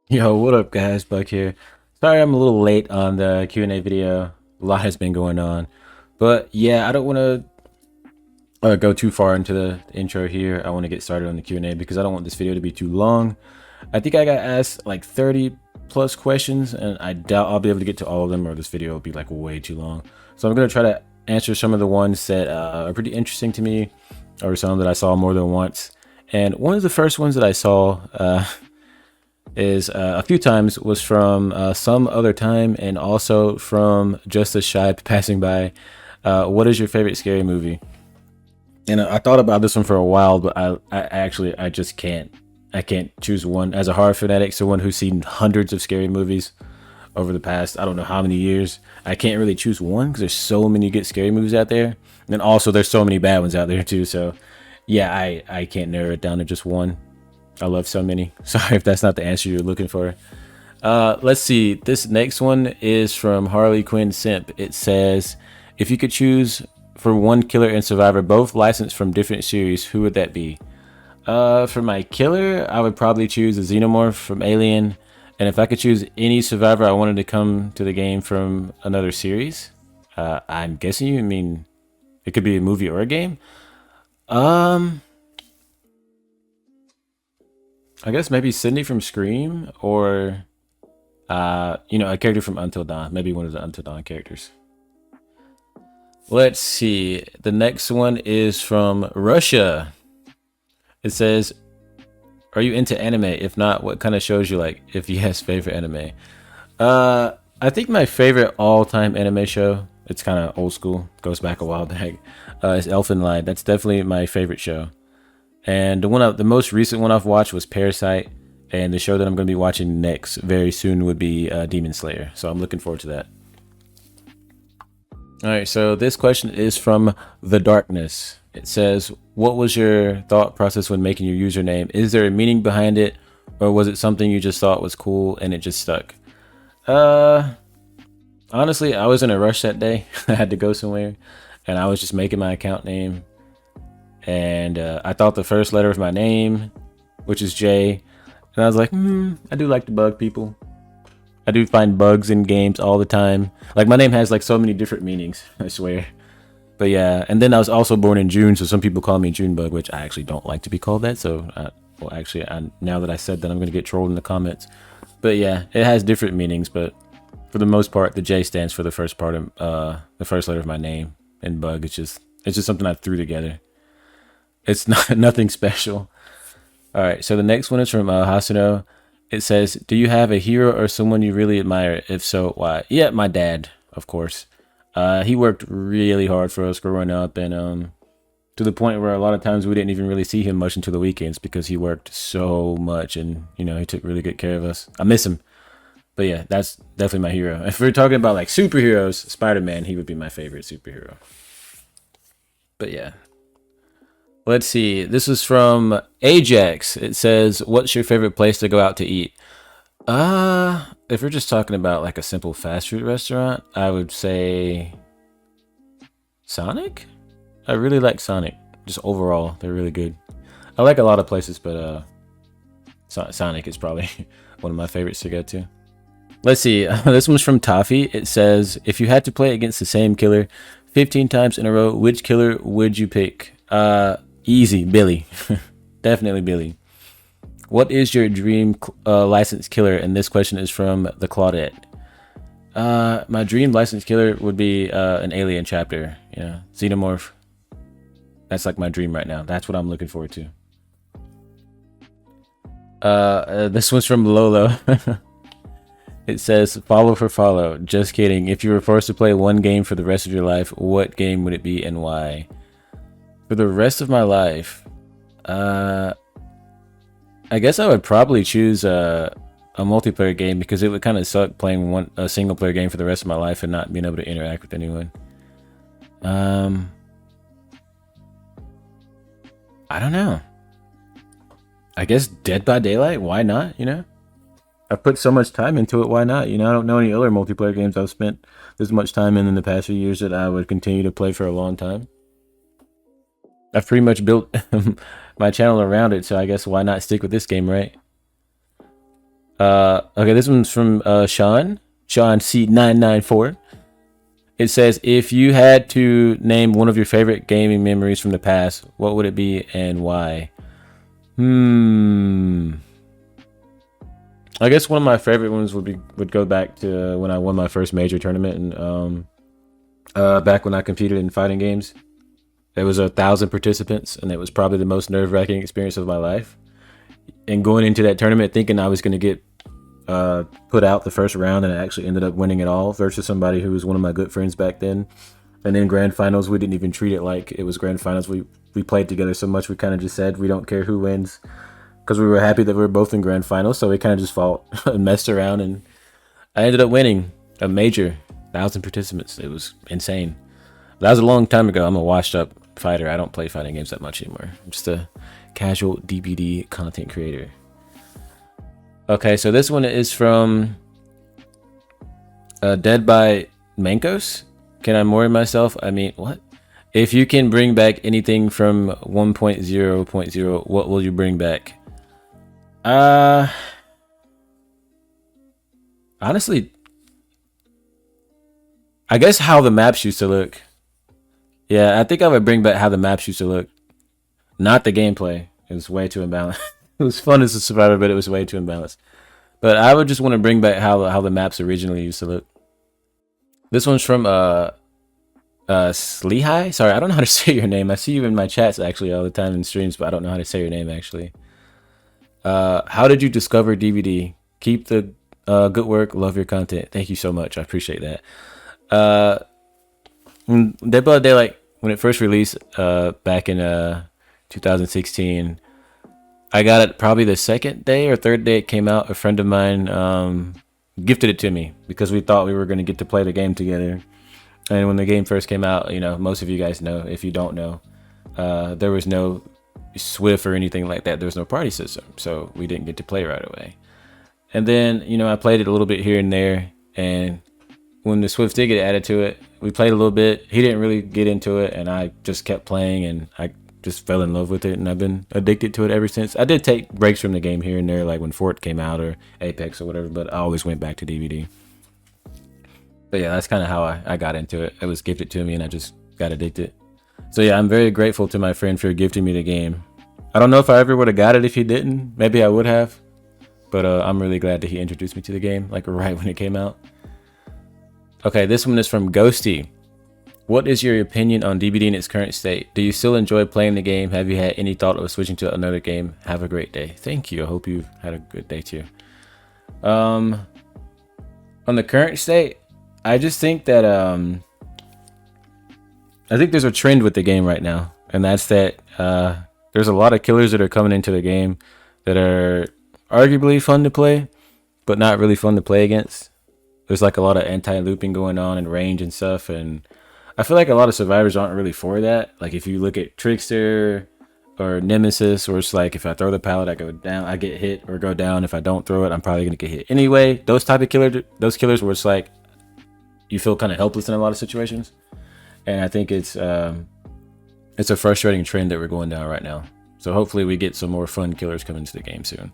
Yo, what up, guys? Buck here. Sorry I'm a little late on the Q&A video. A lot has been going on. But yeah, I don't want to go too far into the intro here. I want to get started on the Q&A because I don't want this video to be too long. I think I got asked like 30 plus questions, and I doubt I'll be able to get to all of them, or this video will be like way too long. So I'm going to try to answer some of the ones that are pretty interesting to me, or some that I saw more than once. And one of the first ones that I saw is a few times was from Some Other Time, and also from Just a Shy Passing By. What is your favorite scary movie? And I thought about this one for a while, but I just can't. I can't choose one. As a horror fanatic, someone who's seen hundreds of scary movies over the past, I don't know how many years, I can't really choose one because there's so many good scary movies out there. And also there's so many bad ones out there too. So yeah, I can't narrow it down to just one. I love so many. Sorry if that's not the answer you're looking for. Let's see. This next one is from Harley Quinn Simp. It says, if you could choose for one killer and survivor, both licensed from different series, who would that be? For my killer, I would probably choose a xenomorph from Alien. And if I could choose any survivor I wanted to come to the game from another series, I'm guessing you mean it could be a movie or a game. Um, I guess maybe Sydney from Scream, or a character from Until Dawn, maybe one of the Until Dawn characters. Let's see. The next one is from Russia. It says, "Are you into anime? If not, what kind of shows you like? If yes, favorite anime." I think my favorite all-time anime show. It's kind of old school, goes back a while back. Is Elfen Lied. That's definitely my favorite show. And the most recent one I've watched was Parasite, and the show that I'm going to be watching next very soon would be Demon Slayer. So I'm looking forward to that. All right, so this question is from The Darkness. It says, what was your thought process when making your username? Is there a meaning behind it, or was it something you just thought was cool and it just stuck? Uh, Honestly, I was in a rush that day. I had to go somewhere, and I was just making my account name. And I thought the first letter of my name, which is J, and I was like, I do like to bug people. I do find bugs in games all the time. Like, my name has like so many different meanings, I swear. But yeah, and then I was also born in June, so some people call me Junebug, which I actually don't like to be called that. So, now that I said that, I'm going to get trolled in the comments. But yeah, it has different meanings, but for the most part, the J stands for the first part of the first letter of my name, and bug, it's just something I threw together. It's not nothing special. All right, so the next one is from Hasano. It says, "Do you have a hero or someone you really admire? If so, why?" Yeah, my dad, of course. He worked really hard for us growing up, and to the point where a lot of times we didn't even really see him much until the weekends because he worked so much, and he took really good care of us. I miss him, but yeah, that's definitely my hero. If we're talking about like superheroes, Spider-Man, he would be my favorite superhero. But yeah, let's see. This is from Ajax. It says, "What's your favorite place to go out to eat?" If we're just talking about like a simple fast food restaurant, I would say Sonic. I really like Sonic. Just overall, they're really good. I like a lot of places, but Sonic is probably one of my favorites to go to. Let's see. This one's from Toffee. It says, if you had to play against the same killer 15 times in a row, which killer would you pick? Easy, Billy. Definitely Billy. What is your dream licensed killer? And this question is from the Claudette. My dream licensed killer would be an Alien chapter. Yeah, Xenomorph. That's like my dream right now. That's what I'm looking forward to. This one's from Lolo. It says, follow for follow. Just kidding. If you were forced to play one game for the rest of your life, what game would it be and why? For the rest of my life, I guess I would probably choose a multiplayer game because it would kind of suck playing a single player game for the rest of my life and not being able to interact with anyone. I don't know. I guess Dead by Daylight. Why not? I've put so much time into it. Why not? I don't know any other multiplayer games I've spent this much time in the past few years that I would continue to play for a long time. I've pretty much built my channel around it, so I guess why not stick with this game, right? Okay, this one's from Sean C994. It says, if you had to name one of your favorite gaming memories from the past, what would it be and why? I guess one of my favorite ones would go back to when I won my first major tournament, and back when I competed in fighting games. There was 1,000 participants, and it was probably the most nerve-wracking experience of my life. And going into that tournament thinking I was going to get put out the first round, and I actually ended up winning it all versus somebody who was one of my good friends back then. And then grand finals, we didn't even treat it like it was grand finals. We played together so much, we kind of just said we don't care who wins, because we were happy that we were both in grand finals. So we kind of just fought and messed around, and I ended up winning a major, 1,000 participants. It was insane. That was a long time ago. I'm a washed up fighter. I don't play fighting games that much anymore. I'm just a casual DBD content creator. Okay, so this one is from Dead by Mankos. Can I more myself? I mean, what? If you can bring back anything from 1.0.0, what will you bring back? Honestly, I guess how the maps used to look. Yeah, I think I would bring back how the maps used to look. Not the gameplay. It was way too imbalanced. It was fun as a survivor, but it was way too imbalanced. But I would just want to bring back how the maps originally used to look. This one's from Slihai. Sorry, I don't know how to say your name. I see you in my chats actually all the time in streams, but I don't know how to say your name actually. How did you discover DVD? Keep the good work. Love your content. Thank you so much. I appreciate that. Dead by Daylight, when it first released back in 2016, I got it probably the second day or third day it came out. A friend of mine gifted it to me because we thought we were going to get to play the game together. And when the game first came out, you know, most of you guys know, if you don't know, there was no Swift or anything like that. There was no party system, so we didn't get to play right away. And then, you know, I played it a little bit here and there, and when the Swift did get added to it, we played a little bit. He didn't really get into it, and I just kept playing, and I just fell in love with it, and I've been addicted to it ever since. I did take breaks from the game here and there, like when Fort came out or Apex or whatever, but I always went back to DVD. But yeah, that's kind of how I got into it. It was gifted to me, and I just got addicted. So yeah, I'm very grateful to my friend for gifting me the game. I don't know if I ever would have got it if he didn't. Maybe I would have. But I'm really glad that he introduced me to the game, like right when it came out. Okay, this one is from Ghosty. What is your opinion on DBD in its current state? Do you still enjoy playing the game? Have you had any thought of switching to another game? Have a great day. Thank you. I hope you've had a good day too. On the current state, I just think that I think there's a trend with the game right now, and that's that there's a lot of killers that are coming into the game that are arguably fun to play, but not really fun to play against. There's like a lot of anti-looping going on and range and stuff, and I feel like a lot of survivors aren't really for that. Like if you look at Trickster or Nemesis, where it's like if I throw the pallet, I go down, I get hit, or go down. If I don't throw it, I'm probably gonna get hit anyway. Those type of killers where it's like you feel kind of helpless in a lot of situations, and I think it's a frustrating trend that we're going down right now. So hopefully we get some more fun killers coming into the game soon.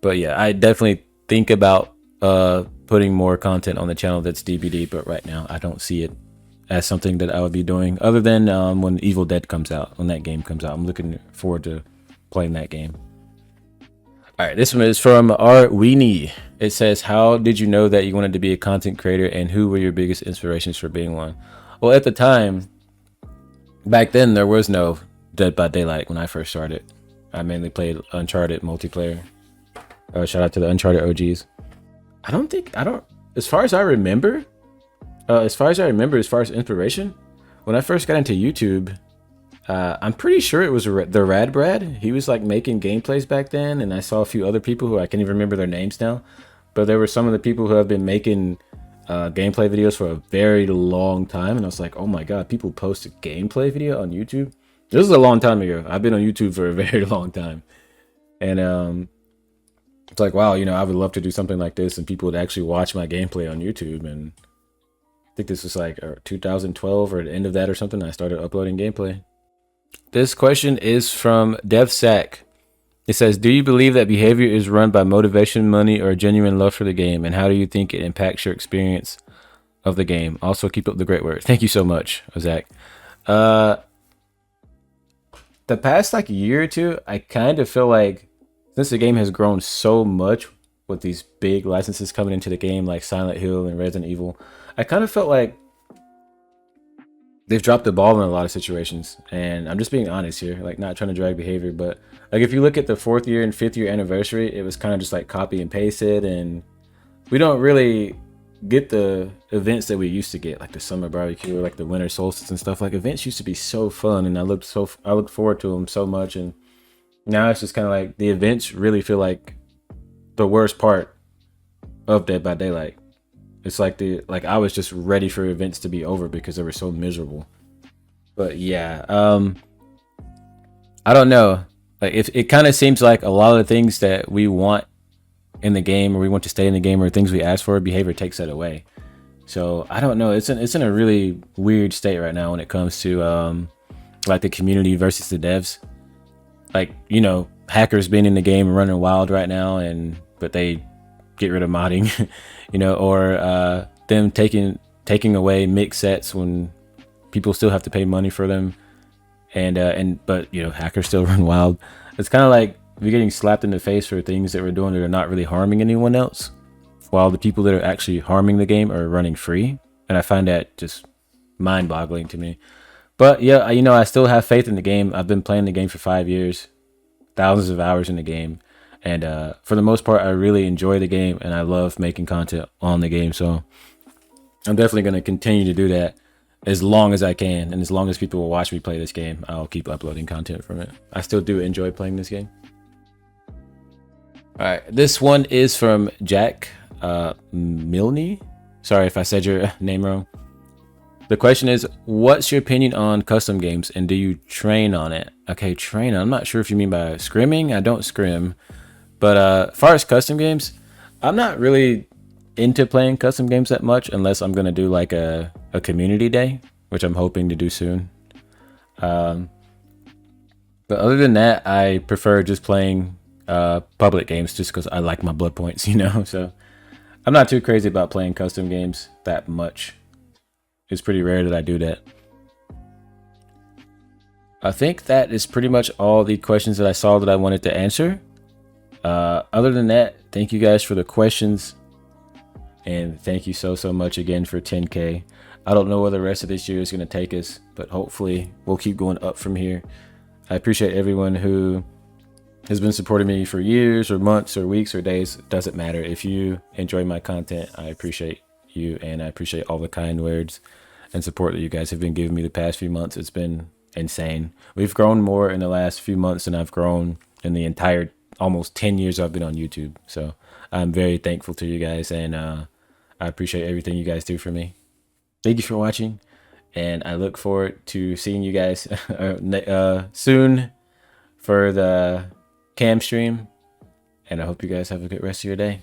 But yeah, I definitely think about putting more content on the channel that's DBD, but right now I don't see it as something that I would be doing, other than when Evil Dead comes out. When that game comes out, I'm looking forward to playing that game. All right, this one is from R Weenie. It says, how did you know that you wanted to be a content creator, and who were your biggest inspirations for being one? Well, at the time, back then, there was no Dead by Daylight when I first started. I mainly played Uncharted multiplayer. Shout out to the Uncharted OGs. As far as I remember, as far as inspiration, when I first got into YouTube, I'm pretty sure it was the Rad Brad. He was like making gameplays back then, and I saw a few other people who I can't even remember their names now, but there were some of the people who have been making gameplay videos for a very long time, and I was like, oh my god, people post a gameplay video on YouTube? This is a long time ago. I've been on YouTube for a very long time, and it's like, wow, you know, I would love to do something like this, and people would actually watch my gameplay on YouTube. And I think this was like 2012 or the end of that or something. I started uploading gameplay. This question is from DevSack. It says, do you believe that behavior is run by motivation, money, or a genuine love for the game? And how do you think it impacts your experience of the game? Also, keep up the great work. Thank you so much, Zach. Uh, the past like year or two, I kind of feel like since the game has grown so much with these big licenses coming into the game, like Silent Hill and Resident Evil, I kind of felt like they've dropped the ball in a lot of situations. And I'm just being honest here, like not trying to drag behavior, but like if you look at the 4th year and 5th year anniversary, it was kind of just like copy and paste it, and we don't really get the events that we used to get, like the summer barbecue or like the winter solstice and stuff. Like events used to be so fun, and I looked forward to them so much. And now it's just kind of like the events really feel like the worst part of Dead by Daylight. It's like I was just ready for events to be over because they were so miserable. But yeah, I don't know. Like it kind of seems like a lot of the things that we want in the game, or we want to stay in the game, or things we ask for, behavior takes that away. So I don't know. It's in a really weird state right now when it comes to like the community versus the devs. Like, you know, hackers being in the game and running wild right now, but they get rid of modding, you know, or them taking away mix sets when people still have to pay money for them, but you know, hackers still run wild. It's kind of like we're getting slapped in the face for things that we're doing that are not really harming anyone else, while the people that are actually harming the game are running free. And I find that just mind-boggling to me. But yeah, you know, I still have faith in the game. I've been playing the game for 5 years, thousands of hours in the game, and for the most part, I really enjoy the game, and I love making content on the game. So I'm definitely going to continue to do that as long as I can, and as long as people will watch me play this game, I'll keep uploading content from it. I still do enjoy playing this game. All right, this one is from Jack Milne. Sorry if I said your name wrong. The question is, what's your opinion on custom games, and do you train on it? Okay, train. I'm not sure if you mean by scrimming. I don't scrim. But as far as custom games, I'm not really into playing custom games that much unless I'm going to do like a community day, which I'm hoping to do soon. But other than that, I prefer just playing public games just because I like my blood points, you know? So I'm not too crazy about playing custom games that much. It's pretty rare that I do that. I think that is pretty much all the questions that I saw that I wanted to answer. Other than that, thank you guys for the questions. And thank you so much again for 10K. I don't know where the rest of this year is going to take us, but hopefully we'll keep going up from here. I appreciate everyone who has been supporting me for years or months or weeks or days. It doesn't matter. If you enjoy my content, I appreciate you, and I appreciate all the kind words and support that you guys have been giving me the past few months. It's been insane. We've grown more in the last few months than I've grown in the entire almost 10 years I've been on YouTube. So I'm very thankful to you guys, and I appreciate everything you guys do for me. Thank you for watching, and I look forward to seeing you guys soon for the cam stream, and I hope you guys have a good rest of your day.